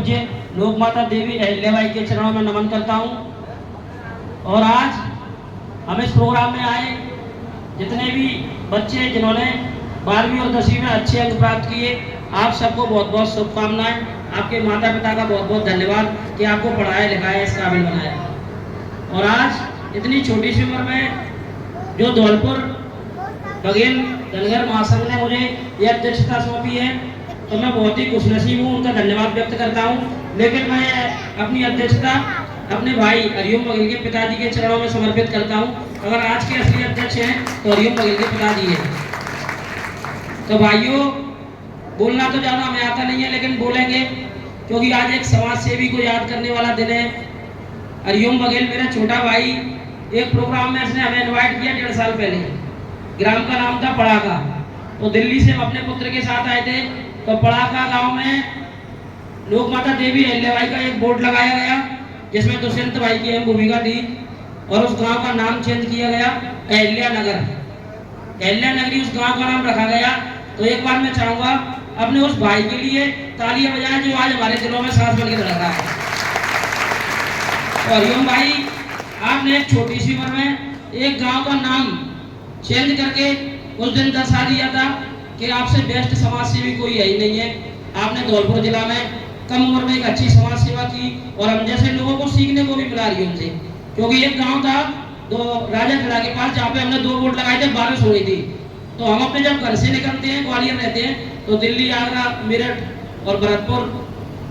पूज्य लोक माता देवी अहिल्याबाई के चरणों में नमन करता हूँ। और आज हम इस प्रोग्राम में आए जितने भी बच्चे जिन्होंने 12वीं और 10वीं में अच्छे अंक प्राप्त किए, आप सबको बहुत बहुत शुभकामनाएं। आपके माता पिता का बहुत बहुत धन्यवाद कि आपको पढ़ाया लिखाया इस काबिल बनाया। और आज इतनी छोटी सी उम्र में जो धौलपुर बघेल धनगर महासंघ ने मुझे यह अध्यक्षता सौंपी है, तो मैं बहुत ही खुशनसीब हूँ, उनका धन्यवाद व्यक्त करता हूँ। लेकिन मैं अपनी अध्यक्षता अपने भाई हरिओम बघेल के पिताजी के चरणों में समर्पित करता हूँ। अगर आज के असली अध्यक्ष हैं तो हरिओम बघेल के पिताजी हैं। तो भाइयों, बोलना तो ज़्यादा हमें आता नहीं है, लेकिन बोलेंगे क्योंकि आज एक समाज सेवी को याद करने वाला दिन है। हरिओम बघेल मेरा छोटा भाई, एक प्रोग्राम में इसने हमें इन्वाइट किया 1.5 साल पहले। ग्राम का नाम था पड़ाका। तो दिल्ली से हम अपने पुत्र के साथ आए थे। तो पड़ाका गांव में लोक माता देवी अहिल्याबाई का एक बोर्ड लगाया गया जिसमें दुष्यंत भाई की अहम भूमिका थी, और उस गांव का नाम चेंज किया गया अहिल्या नगर। अहिल्या नगरी उस गांव का नाम रखा गया। तो एक बार मैं चाहूंगा अपने उस भाई के लिए तालियां बजाएं जो आज हमारे दिलों में सांस बन के धड़क रहा है। तो हरिओम भाई, आपने एक छोटी सी उम्र में एक गांव का नाम चेंज करके उस दिन दर्शा दिया था कि आपसे बेस्ट समाज सेवी कोई है ही नहीं है। आपने धौलपुर जिला में कम उम्र में एक अच्छी समाज सेवा की, और हम जैसे लोगों को सीखने को भी मिला रही उनसे। क्योंकि एक गांव था तो राजा खड़ा के पास, जहाँ पे हमने 2 बोर्ड लगाए थे, बारिश हो रही थी। तो हम अपने जब घर से निकलते हैं, ग्वालियर रहते हैं, तो दिल्ली, आगरा, मेरठ और भरतपुर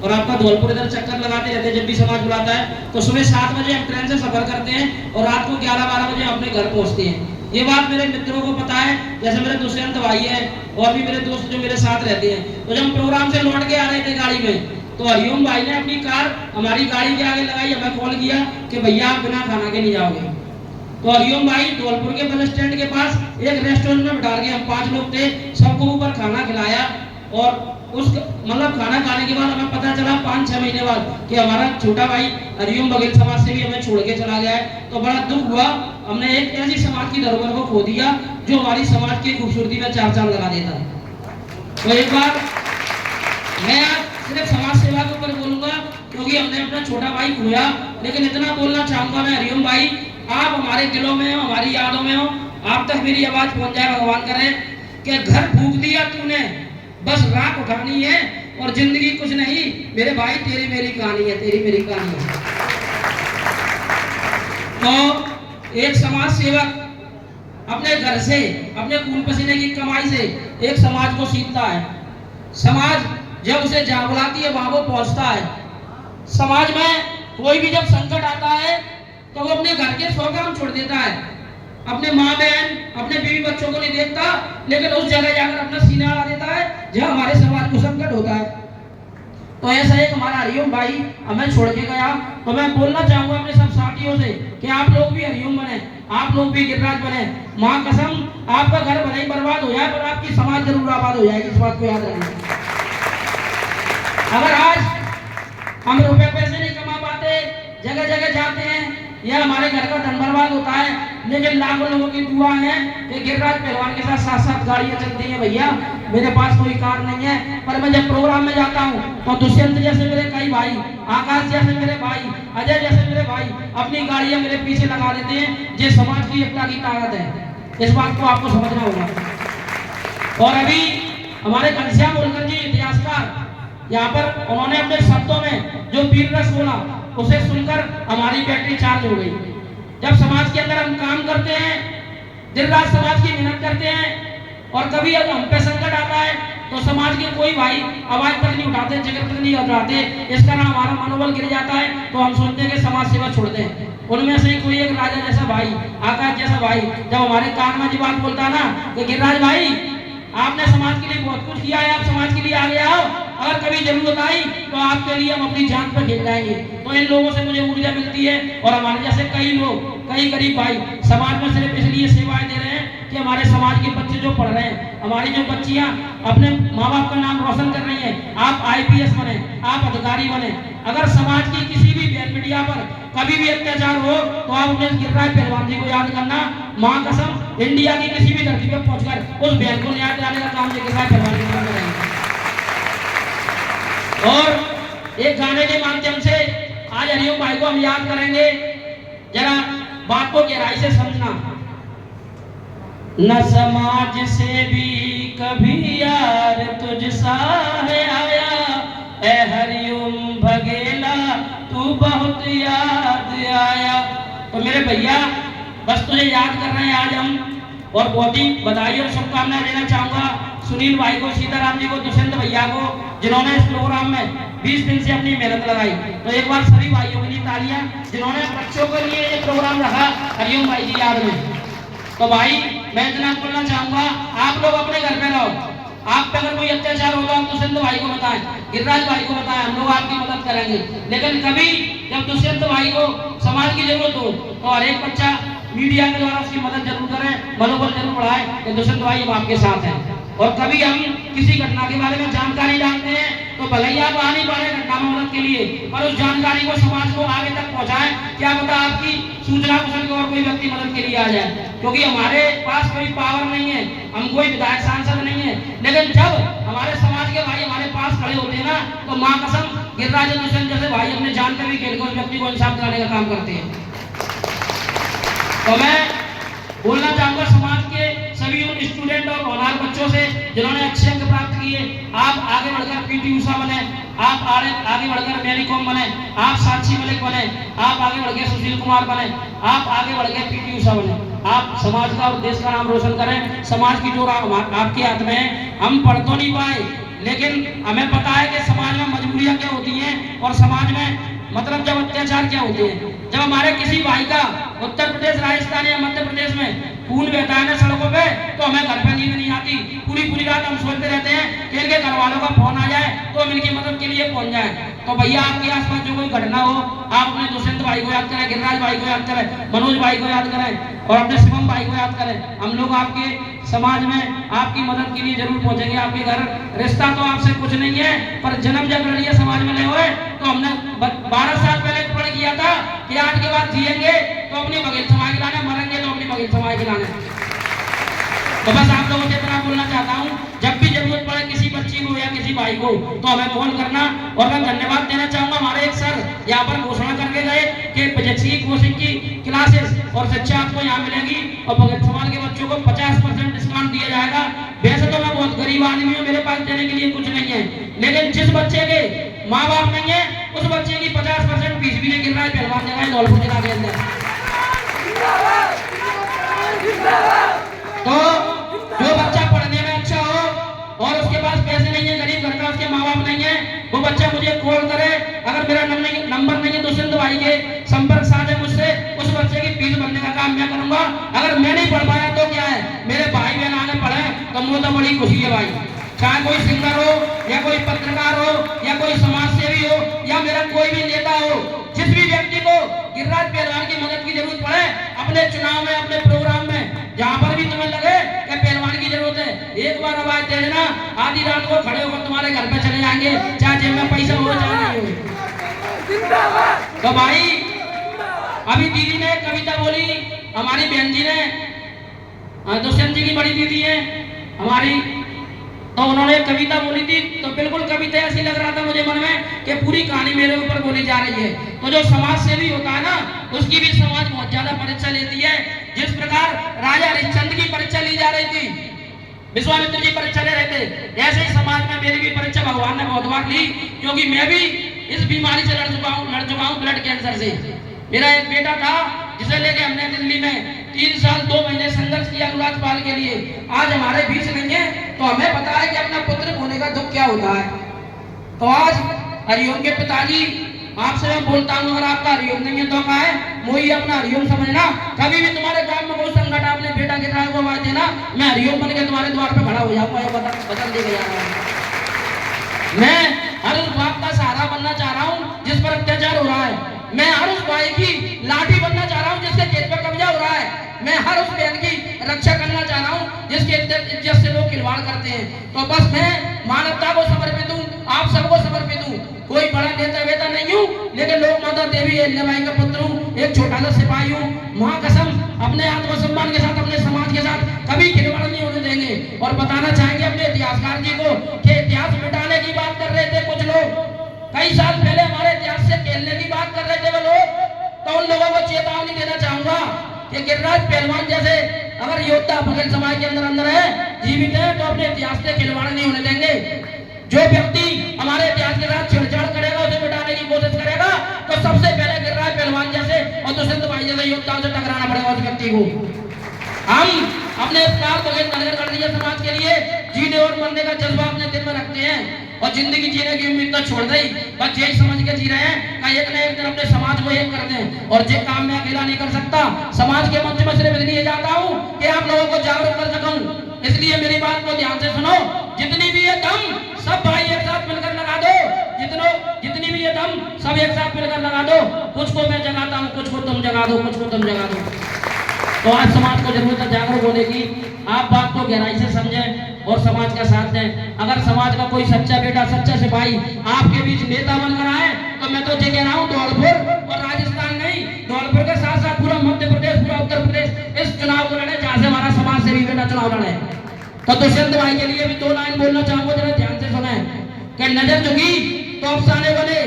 और आपका धौलपुर इधर चक्कर लगाते रहते हैं जब भी समाज बुलाता है। तो सुबह 7 बजे हम ट्रेन से सफर करते हैं और रात को 11-12 बजे अपने घर पहुंचते हैं। ये बात मेरे मित्रों को पता है, जैसे मेरे दुष्यंत भाई हैं और भी मेरे दोस्त जो मेरे साथ रहते हैं। तो जब हम प्रोग्राम से लौट के आ रहे थे गाड़ी में, तो हरिओम भाई ने अपनी कार हमारी गाड़ी के आगे लगाई, हमें कॉल किया कि भैया आप बिना खाना के नहीं जाओगे। तो हरिओम भाई धौलपुर के बस स्टैंड के पास एक रेस्टोरेंट में बिठा के, हम 5 लोग थे, सबको ऊपर खाना खिलाया। और उस मतलब खाना खाने के बाद हमें पता चला 5-6 महीने बाद कि हमारा छोटा भाई हरिओम बघेल समाज से भी हमें छोड़ के चला गया है। तो बड़ा दुख हुआ। हमने एक ऐसी समाज की धरोहर को खो दिया जो हमारी समाज की खूबसूरती में 4 चांद लगा देता। तो एक बार मैं आज सिर्फ समाज सेवा के ऊपर बोलूंगा क्योंकि हमने अपना छोटा भाई खोया, लेकिन इतना बोलना चाहूंगा मैं, हरिओम भाई, आप हमारे दिलों में हो, हमारी यादों में हो। आप तक मेरी आवाज पहुंच जाए, भगवान करे कि घर फूंक दिया तूने, बस राख उठानी है और जिंदगी कुछ नहीं। मेरे भाई, तेरी मेरी कहानी है, तेरी मेरी कहानी है। तो एक समाज सेवक अपने घर से, अपने खून पसीने की कमाई से एक समाज को सीखता है। समाज जब उसे जाग बुलाती है वहां वो पहुंचता है। समाज में कोई भी जब संकट आता है तो वो अपने घर के 100 काम छोड़ देता है, अपने माँ बहन, अपने बीवी बच्चों को नहीं देखता, लेकिन उस जगह जाकर अपना सीना अड़ा देता है जहाँ हमारे समाज को संकट होता है। तो ऐसा एक हमारा हरिओम भाई हमें छोड़ के गया। तो मैं बोलना चाहूंगा अपने सब साथियों से कि आप लोग भी हरिओम बने, आप लोग भी गिरिराज बने। माँ कसम, आपका घर भले ही बर्बाद हो जाए पर आपकी समाज जरूर आबाद हो जाएगी, इस बात को याद रखना। अगर आज हम रुपए पैसे नहीं कमा पाते, जगह जगह जाते हैं, या हमारे घर का धन बर्बाद होता है, लेकिन लाखों लोगों की दुआ है कि गिरिराज पहलवान के साथ 7-7 गाड़ियां चलती हैं। भैया, मेरे पास कोई कार नहीं है, पर मैं जब प्रोग्राम में जाता हूँ तो दुष्यंत जैसे मेरे कई भाई, आकाश जैसे मेरे भाई, अजय जैसे मेरे भाई अपनी गाड़ियां मेरे पीछे लगा देते हैं। ये समाज की एकता की ताकत है, इस बात को आपको समझना होगा। और अभी हमारे घनश्याम होलकर जी इतिहासकार, यहाँ पर उन्होंने अपने शब्दों में जो वीर रस बोला, उसे सुनकर हमारी बैटरी चार्ज हो गई। जब समाज के अंदर हम काम करते हैं, दिन रात समाज की मेहनत करते हैं, और कभी अगर हम पे संकट आता है तो समाज के कोई भाई आवाज तक नहीं उठाते, जिक्र तक नहीं उठाते, इस तरह हमारा मनोबल गिर जाता है। तो हम सोचते हैं कि समाज सेवा छोड़ दें। उनमें से ही कोई एक राजा जैसा भाई, आकाश जैसा भाई, जब हमारे कान में जी बात बोलता ना कि गिरिराज भाई, आपने समाज के लिए बहुत कुछ किया है, आप समाज के लिए आगे आओ, अगर कभी जरूरत आई तो आपके लिए हम अपनी जान पर खेल जाएंगे। तो इन लोगों से मुझे ऊर्जा मिलती है। और हमारे जैसे कई लोग, कई गरीब भाई समाज में सिर्फ इसलिए सेवाएं दे रहे हैं कि हमारे समाज के बच्चे जो पढ़ रहे हैं, हमारी जो बच्चियां अपने माँ बाप का नाम रोशन कर रही हैं, आप IPS बने, आप अधिकारी बने। अगर समाज की किसी भी मीडिया पर कभी भी अत्याचार हो तो आप अपने गिरिराज पहलवान जी को याद करना। माँ कसम, इंडिया की किसी भी धरती पर पहुंचकर उस बहन को न्याय दिलाने का काम गिरिराज पहलवान जी करेंगे। और एक गाने के माध्यम से आज हरिओम भाई को हम याद करेंगे। जरा बात को गहराई से समझना। न समाज से भी कभी यार तुझसा है आया, ए हरिओम भगेला तू बहुत याद आया। तो मेरे भैया बस तुझे याद कर रहे हैं आज हम, और बहुत ही बधाई और शुभकामनाएं देना चाहूंगा सुनील भाई को, सीताराम जी को, दुष्यंत भैया को, जिन्होंने इस प्रोग्राम में 20 दिन से अपनी मेहनत लगाई। तो एक बार सभी भाइयों के लिए तालियां, जिन्होंने बच्चों के लिए ये प्रोग्राम रखा हरिओम भाई की याद में। तो भाई मैं इतना बोलना चाहूंगा, आप लोग अपने घर पे रहो, आप पे अगर कोई अत्याचार होगा आप दुष्यंत भाई को बताएं, गिरिराज भाई को बताएं, हम लोग आपकी मदद करेंगे। लेकिन कभी जब दुष्यंत भाई को समाज की जरूरत हो तो हर एक बच्चा मीडिया के द्वारा उसकी मदद जरूर करें, मनोबल जरूर बढ़ाए कि दुष्यंत भाई हम आपके साथ हैं। और कभी हम किसी घटना के बारे में जानकारी जानते हैं तो भले ही आप आ नहीं पा रहे घटना में मदद के लिए, पर उस जानकारी को समाज को आगे तक पहुंचाएं। क्या पता आपकी सूचना को सुन के और कोई व्यक्ति मदद के लिए आ जाए, क्योंकि हमारे पास कोई पावर नहीं है, हम कोई विधायक सांसद नहीं है, लेकिन जब हमारे समाज के भाई हमारे पास खड़े होते हैं ना, तो मां कसम गिरिराज दुष्यंत जैसे भाई अपने जान पे भी खेल कर उस व्यक्ति को इंसाफ दिलाने का काम करते हैं। तो मैं बोलना चाहूंगा समाज के सभी उन स्टूडेंट और होनहार बच्चों से जिन्होंने अच्छे अंक प्राप्त किए, आप आगे बढ़कर पीटी उषा बने, आप आगे बढ़कर मैरी कॉम बने, आप साक्षी मलिक बने, आप आगे बढ़कर सुशील कुमार बने, आप आगे बढ़कर पीटी उषा बने। आप समाज का और देश का नाम रोशन करें। समाज की जो आपके हाथ में है, हम पढ़ तो नहीं पाए, लेकिन हमें पता है कि समाज में मजबूरियां क्या होती हैं और समाज में मतलब जब अत्याचार क्या होते हैं। जब हमारे किसी भाई का उत्तर प्रदेश, राजस्थान या मध्य प्रदेश में खून बहता है ना सड़कों पे, तो हमें घर पे नींद नहीं आती। पूरी रात हम सोचते रहते हैं कि इनके घर वालों का फोन आ जाए तो हम इनकी मदद के लिए पहुंच जाए। तो भैया आपके आसपास जो कोई घटना हो, आप अपने दुष्यंत भाई को याद करें, गिरिराज भाई को याद करें, मनोज भाई को याद करें और अपने शिवम भाई को याद करें। हम लोग आपके समाज में आपकी मदद के लिए जरूर पहुंचेंगे। आपके घर रिश्ता तो आपसे कुछ नहीं है, पर जन्म जब लड़िए समाज में ले हुए, तो हमने 12 साल पहले पढ़ किया था कि आज के बाद जिएंगे तो अपनी बघेल समाज लाने, मरेंगे तो अपनी बघेल समाज लाने। तो बस आप लोगों से इतना बोलना चाहता हूँ, जब भी जरूरत पड़े किसी बच्ची को या किसी भाई को तो हमें फोन करना। और मैं धन्यवाद देना चाहूंगा, हमारे एक सर यहाँ पर घोषणा करके गए कि बजटसी कोचिंग की क्लासेस और शिक्षा आपको यहाँ मिलेगी और बघेल समाज के बच्चों को 50% डिस्काउंट दिया जाएगा। वैसे तो मैं बहुत गरीब आदमी हूँ, मेरे पास देने के लिए कुछ नहीं है, लेकिन जिस बच्चे के माँ बाप नहीं है उस बच्चे की 50% फीस भी नहीं गिर रहा है पहलवान जगह धौलपुर जिला के अंदर। तो जो बच्चा पढ़ने में अच्छा हो और उसके पास पैसे नहीं है, गरीब घर का उसके माँ बाप नहीं है, वो बच्चा मुझे कॉल करे। अगर मेरा नंबर नहीं है तो दुष्यंत भाई के संपर्क साधे मुझसे, उस बच्चे की फीस भरने का काम मैं करूंगा। अगर मैं नहीं पढ़ पाया तो क्या है, मेरे भाई बहन आगे पढ़े तो मुझे तो बड़ी खुशी है भाई। चाहे कोई सिंगर हो या कोई पत्रकार हो या कोई समाज सेवी हो या मेरा कोई भी नेता हो, जिस भी व्यक्ति को गिरिराज पहलवान की मदद की जरूरत पड़े अपने चुनाव में, अपने प्रोग्राम में, जहां पर भी तुम्हें लगे कि पहलवान की जरूरत है, एक बार आवाज दे देना, आधी रात को खड़े होकर तुम्हारे घर पे चले जाएंगे, चाहे जेब में पैसा हो चाहे नहीं हो। तो भाई अभी दीदी ने कविता बोली, हमारी बहन जी ने, दुष्यंत जी की बड़ी दीदी है हमारी, तो उन्होंने कविता बोली थी। तो बिल्कुल कविता ऐसी लग रहा था मुझे मन में कि पूरी कहानी मेरे ऊपर बोली जा रही है। तो जो समाज सेवी होता है ना, उसकी भी समाज बहुत ज्यादा परीक्षा लेती है। जिस प्रकार राजा हरिश्चंद्र की परीक्षा ली जा रही थी, विश्वामित्र जी परीक्षा ले रहे थे, ऐसे ही समाज में मेरी भी परीक्षा भगवान ने बहुत बार ली, क्योंकि मैं भी इस बीमारी से लड़ चुका हूँ ब्लड कैंसर से। मेरा एक बेटा था जिसे लेके हमने दिल्ली में 3 साल 2 महीने संघर्ष किया अनुराजपाल के लिए। आज हमारे बीच नहीं है, तो हमें पता है कि अपना पुत्र होने का दुख क्या होता है। तो आज हरिओम के पिताजी आपसे मैं बोलता हूँ, अगर आपका हरिओम नहीं है तो क्या है, मोही अपना हरिओम समझना। कभी भी तुम्हारे गांव में कोई संकट आपने बेटा के को आवाज देना, मैं हरिओम बन के तुम्हारे द्वार पे खड़ा हो जाऊंगा, बदल दे गया। मैं हर उस बाप का सहारा बनना चाह रहा हूँ जिस पर अत्याचार हो रहा है। मैं हर उस भाई की लाठी बनना चाह रहा हूँ जिसके खेत पर कब्जा हो रहा है। मैं हर उस बहन की रक्षा करना चाह रहा हूँ जिसके इज्जत से लोग खिलवाड़ करते हैं। तो बस मैं मानवता को समर्पित हूँ, आप सबको समर्पित हूँ। कोई बड़ा नेता वेता नहीं हूँ, लेकिन लोक माता देवी अहिल्याबाई का पुत्र हूँ, एक छोटा सा सिपाही हूँ। मां कसम अपने आत्मसम्मान के साथ, अपने समाज के साथ कभी खिलवाड़ नहीं होने देंगे। और बताना चाहेंगे अपने इतिहासकार जी को कि इतिहास मिटाने की बात कर रहे थे कुछ लोग कई साल पहले। खेलने की बात कर रहे थे वो लोग, तो उन लोगों को चेतावनी देना चाहूंगा कि गिरिराज पहलवान जैसे अगर योद्धा बघेल समाज के अंदर है, जीवित है, तो अपने इतिहास से खिलवाड़ नहीं होने देंगे। जो व्यक्ति हमारे इतिहास के साथ छेड़छाड़ करेगा, उसे मिटाने की कोशिश करेगा, तो सबसे पहले गिरिराज पहलवान जैसे और दुष्यंत भाई जैसे योद्धाओं से टकराना पड़ेगा उस व्यक्ति को। हम अपने प्राण बघेल धनगर गणरीय समाज के लिए जीने और मरने का जज्बा अपने दिल में रखते हैं और जिंदगी जीने की उम्मीद तो छोड़ दी, बस यही समझ के जी रहे हैं कि एक न एक दिन अपने समाज को एक कर दें। और जो काम मैं अकेला नहीं कर सकता, समाज के मंच में सिर्फ इसलिए जाता हूँ कि आप लोगों को जागरूक कर सकूं। इसलिए मेरी बात को ध्यान से सुनो, जितनी भी ये दम सब भाई एक साथ मिलकर लगा दो, जितनी भी ये दम सब एक साथ मिलकर लगा दो। कुछ को मैं जगाता हूँ, कुछ को तुम जगा दो, कुछ को तुम जगा दो। तो आज समाज को जरूरत है जागरूक होने की। आप बात को गहराई से समझें और समाज का साथ दें। अगर समाज का कोई सच्चा बेटा, सच्चा सिपाही आपके बीच नेता बनकर आए, तो मैं तो ये कह रहा हूँ धौलपुर और राजस्थान नहीं, धौलपुर के साथ साथ पूरा मध्य प्रदेश, पूरा उत्तर प्रदेश इस चुनाव को लड़े जहाँ से हमारा समाज से भी बेटा चुनाव लड़े। तो दुष्यंत भाई के लिए भी 2 लाइन बोलना चाहूंगा, जरा ध्यान से सुने कि नजर झुकी तो अफसाने बने,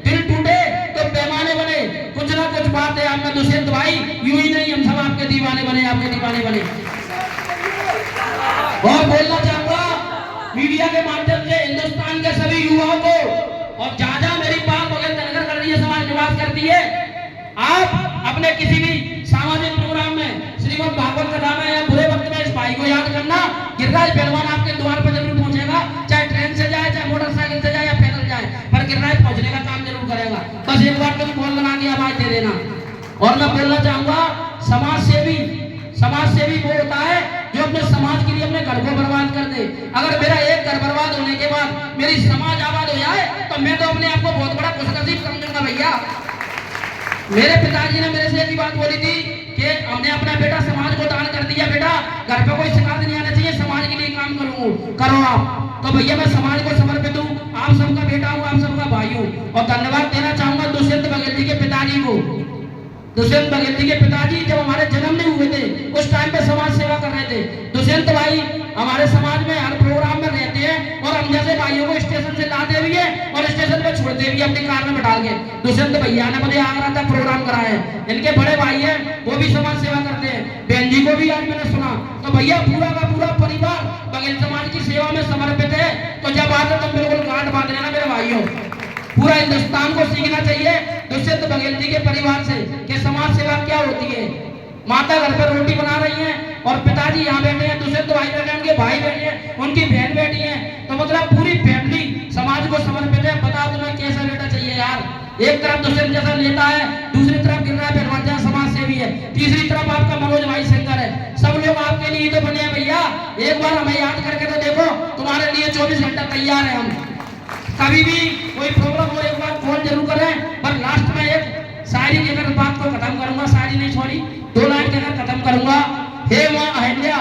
दिल टूटे तो पैमाने बने, कुछ ना कुछ बात है आप में दुष्यंत भाई, यूं ही नहीं हम सब आपके दीवाने बने, आपके दीवाने बने। और बोलना चाहूंगा मीडिया के माध्यम से हिंदुस्तान के सभी युवाओं को, और जहां जहां मेरी बात बघेल धनगर गणरीय समाज निवास करती है, आप अपने किसी भी सामाजिक प्रोग्राम में, श्रीमद् भागवत कथा में या बुरे वक्त में इस भाई को याद करना। गिरिराज पहलवान आपके द्वार पर जरूर पहुंचेगा, चाहे ट्रेन से जाए, चाहे मोटरसाइकिल से जाए या पैदल जाए, पर गिरिराज पहुंचने का काम जरूर करेगा। बस एक बार तुम फोन लगा के आवाज दे देना। और मैं बोलना चाहूंगा समाज सेवी वो होता है जो अपने समाज के लिए अपने घर को बर्बाद कर दे। अगर मेरा एक घर बर्बाद होने के बाद मेरी समाज आबाद हो जाए, तो मैं तो अपने आप को बहुत बड़ा खुशनसीब समझूंगा भैया। मेरे पिताजी ने मेरे से एक बात बोली थी कि हमने अपना बेटा समाज को दान कर दिया, बेटा घर पे कोई शिकायत नहीं आना चाहिए, समाज के लिए काम करो आप। तो भैया मैं समाज को समर्पित हूँ, आप सबका बेटा हूँ, आप सबका भाई हूँ। और धन्यवाद देना चाहूंगा दुष्यंत बघेल जी के पिताजी को। दुष्यंत बघेल जी के पिताजी जब हमारे जन्म नहीं हुए थे, उस टाइम पे समाज सेवा कर रहे थे। दुष्यंत भाई हमारे समाज में हर प्रोग्राम में रहते हैं और हम जैसे भाइयों को स्टेशन से लाते भी है और स्टेशन पे छोड़ते भी अपनी कार में बैठा के। दुष्यंत भैया ने मुझे आगरा तक प्रोग्राम कराया है। इनके बड़े भाई हैं, वो भी समाज सेवा करते हैं, बहन जी को भी आज मैंने सुना। तो भैया पूरा का पूरा परिवार बघेल समाज की सेवा में समर्पित है। तो जब आते तो बिल्कुल गांठ बांध लेना मेरे भाइयों। पूरा हिंदुस्तान को सीखना चाहिए दुष्यंत बघेल जी के परिवार से कि समाज सेवा क्या होती है। माता घर पर रोटी बना रही हैं और पिताजी यहाँ बैठे हैं, दुष्यंत भाई बैठे हैं, उनके भाई बैठे हैं, उनकी बहन बैठी है। तो मतलब पूरी फैमिली समाज को समर्पित है। बताओ तुम्हें कैसा बेटा चाहिए यार। एक तरफ दुष्यंत जैसा नेता है, दूसरी तरफ गिरिराज पहलवान जैसा समाज सेवी है, तीसरी तरफ आपका मनोज भाई शंकर है। सब लोग आपके लिए तो बने हैं भैया। एक बार हमें याद करके तो देखो, तुम्हारे लिए 24 घंटा तैयार है हम। कभी भी कोई प्रॉब्लम हो एक बार फोन जरूर करें। पर लास्ट में एक शायरी कहकर बात को खत्म करूंगा, शायरी नहीं छोड़ी, 2 लाइन कहकर खत्म करूंगा। हे मां अहिल्या,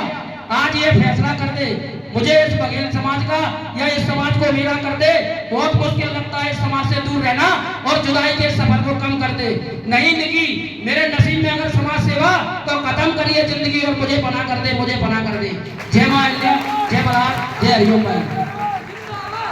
आज ये फैसला कर दे, मुझे इस बघेल समाज का या इस समाज को मेरा कर दे। बहुत मुश्किल लगता है इस समाज से दूर रहना और जुदाई के सफर को कम कर दे। नहीं लिखी मेरे नसीब में अगर समाज सेवा, तो खत्म करिए जिंदगी और मुझे बना कर दे, मुझे बना कर दे। जय मां अहिल्या, जय बलराज, जय हरिओम भाई।